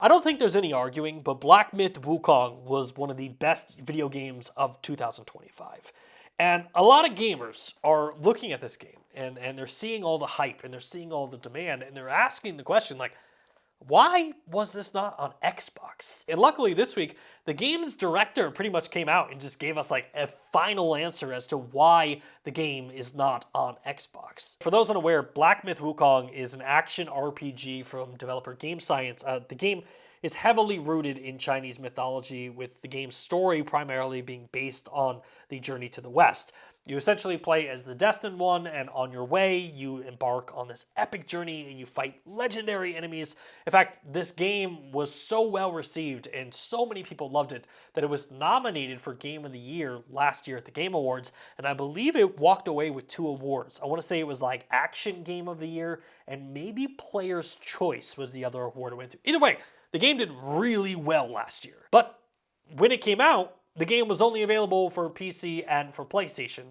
I don't think there's any arguing, but Black Myth Wukong was one of the best video games of 2025. And a lot of gamers are looking at this game and they're seeing all the hype and they're seeing all the demand and they're asking the question like, why was this not on Xbox? And luckily this week, the game's director pretty much came out and just gave us like a final answer as to why the game is not on Xbox. For those unaware, Black Myth Wukong is an action RPG from developer Game Science. The game is heavily rooted in Chinese mythology, with the game's story primarily being based on the journey to the West. You essentially play as the Destined One, and on your way, you embark on this epic journey and you fight legendary enemies. In fact, this game was so well received and so many people loved it that it was nominated for Game of the Year last year at the Game Awards, and I believe it walked away with 2 awards. I want to say it was like Action Game of the Year, and maybe Player's Choice was the other award it went to. Either way, the game did really well last year. But when it came out, the game was only available for PC and for PlayStation,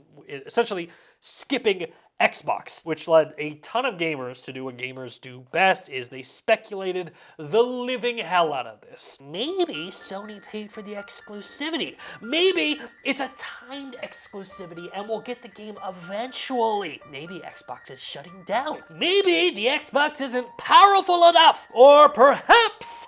essentially skipping Xbox, which led a ton of gamers to do what gamers do best, is they speculated the living hell out of this. Maybe Sony paid for the exclusivity. Maybe it's a timed exclusivity and we'll get the game eventually. Maybe Xbox is shutting down. Maybe the Xbox isn't powerful enough. Or perhaps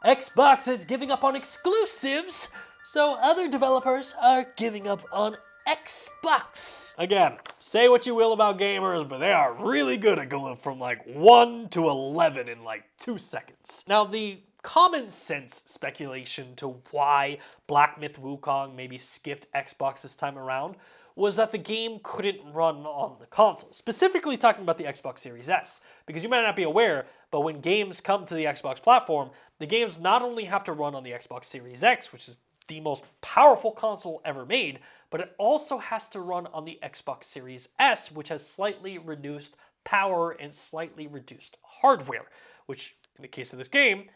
Xbox is giving up on exclusives, so other developers are giving up on Xbox. Again, say what you will about gamers, but they are really good at going from like 1 to 11 in like 2 seconds. Now, the common sense speculation to why Black Myth Wukong maybe skipped Xbox this time around was that the game couldn't run on the console, specifically talking about the Xbox Series S. Because you might not be aware, but when games come to the Xbox platform, the games not only have to run on the Xbox Series X, which is the most powerful console ever made, but it also has to run on the Xbox Series S, which has slightly reduced power and slightly reduced hardware, which in the case of this game,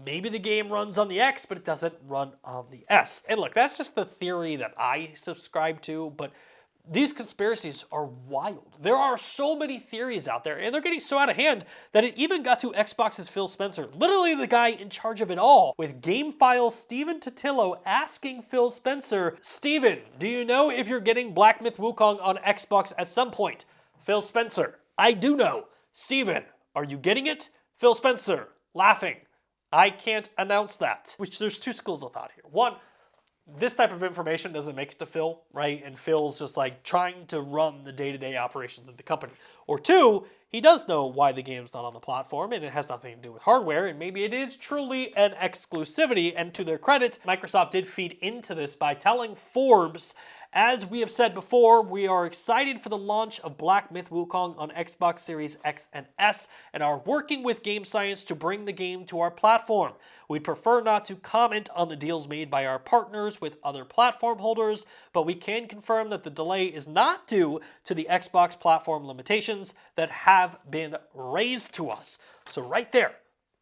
maybe the game runs on the X, but it doesn't run on the S. And look, that's just the theory that I subscribe to, but these conspiracies are wild. There are so many theories out there, and they're getting so out of hand that it even got to Xbox's Phil Spencer, literally the guy in charge of it all, with GameFile Steven Totillo asking Phil Spencer, Steven, do you know if you're getting Black Myth Wukong on Xbox at some point? Phil Spencer, I do know. Steven, are you getting it? Phil Spencer, laughing. I can't announce that. Which there's 2 schools of thought here. One, this type of information doesn't make it to Phil, right? And Phil's just like trying to run the day-to-day operations of the company. Or 2, he does know why the game's not on the platform and it has nothing to do with hardware, and maybe it is truly an exclusivity. And to their credit, Microsoft did feed into this by telling Forbes, as we have said before, we are excited for the launch of Black Myth Wukong on Xbox Series X and S and are working with Game Science to bring the game to our platform. We'd prefer not to comment on the deals made by our partners with other platform holders, but we can confirm that the delay is not due to the Xbox platform limitations that have been raised to us. So right there,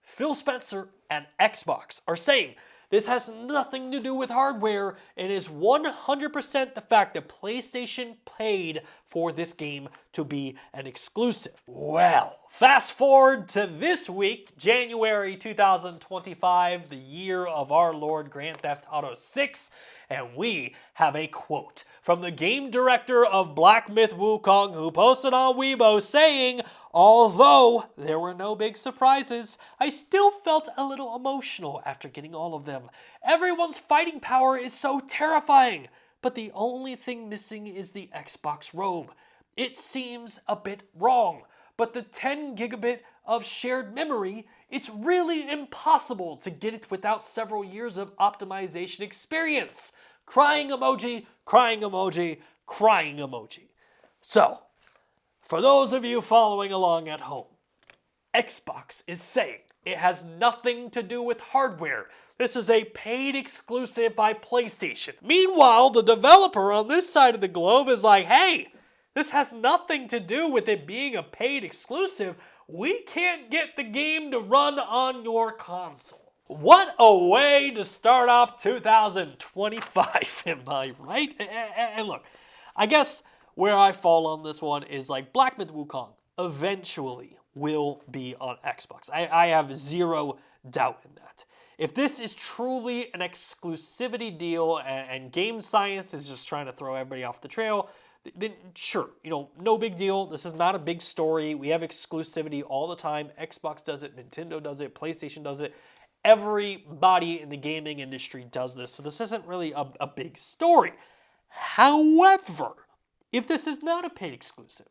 Phil Spencer and Xbox are saying this has nothing to do with hardware and is 100% the fact that PlayStation paid for this game to be an exclusive. Well, fast forward to this week, January 2025, the year of our Lord Grand Theft Auto 6, and we have a quote from the game director of Black Myth Wukong, who posted on Weibo saying, although there were no big surprises, I still felt a little emotional after getting all of them. Everyone's fighting power is so terrifying, but the only thing missing is the Xbox robe. It seems a bit wrong, but the 10 gigabit of shared memory, it's really impossible to get it without several years of optimization experience. Crying emoji, crying emoji, crying emoji. So, for those of you following along at home, Xbox is saying it has nothing to do with hardware. This is a paid exclusive by PlayStation. Meanwhile, the developer on this side of the globe is like, hey, this has nothing to do with it being a paid exclusive. We can't get the game to run on your console. What a way to start off 2025, am I right? And look, I guess where I fall on this one is like Black Myth Wukong eventually will be on Xbox. I have zero doubt in that. If this is truly an exclusivity deal and game science is just trying to throw everybody off the trail, then sure, no big deal. This is not a big story. We have exclusivity all the time. Xbox does it, Nintendo does it, PlayStation does it. Everybody in the gaming industry does this, so this isn't really a big story. However, if this is not a paid exclusive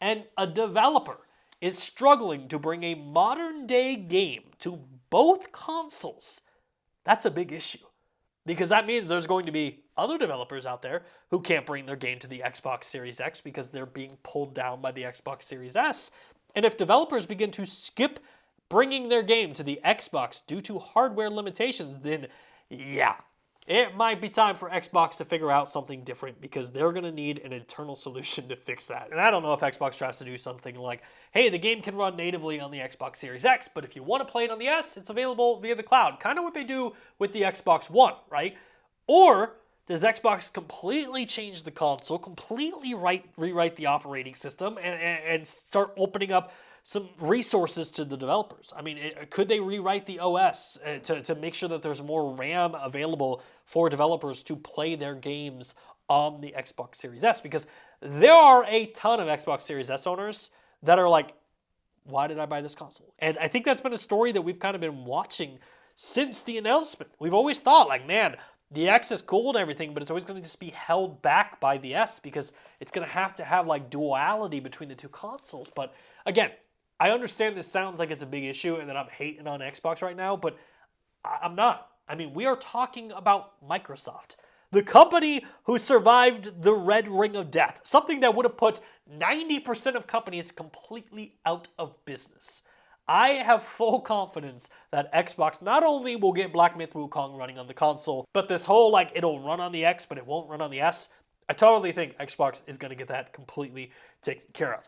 and a developer is struggling to bring a modern day game to both consoles, that's a big issue. Because that means there's going to be other developers out there who can't bring their game to the Xbox Series X because they're being pulled down by the Xbox Series S. And if developers begin to skip bringing their game to the Xbox due to hardware limitations, then yeah, it might be time for Xbox to figure out something different because they're going to need an internal solution to fix that. And I don't know if Xbox tries to do something like, hey, the game can run natively on the Xbox Series X, but if you want to play it on the S, it's available via the cloud. Kind of what they do with the Xbox One, right? Or does Xbox completely change the console, completely rewrite the operating system, and start opening up some resources to the developers? I mean, could they rewrite the OS to make sure that there's more RAM available for developers to play their games on the Xbox Series S? Because there are a ton of Xbox Series S owners that are like, why did I buy this console? And I think that's been a story that we've kind of been watching since the announcement. We've always thought, like, man, the X is cool and everything, but it's always going to just be held back by the S because it's going to have like duality between the two consoles. But again, I understand this sounds like it's a big issue and that I'm hating on Xbox right now, but I'm not. I mean, we are talking about Microsoft, the company who survived the Red Ring of Death, something that would have put 90% of companies completely out of business. I have full confidence that Xbox not only will get Black Myth Wukong running on the console, but this whole, like, it'll run on the X, but it won't run on the S, I totally think Xbox is going to get that completely taken care of.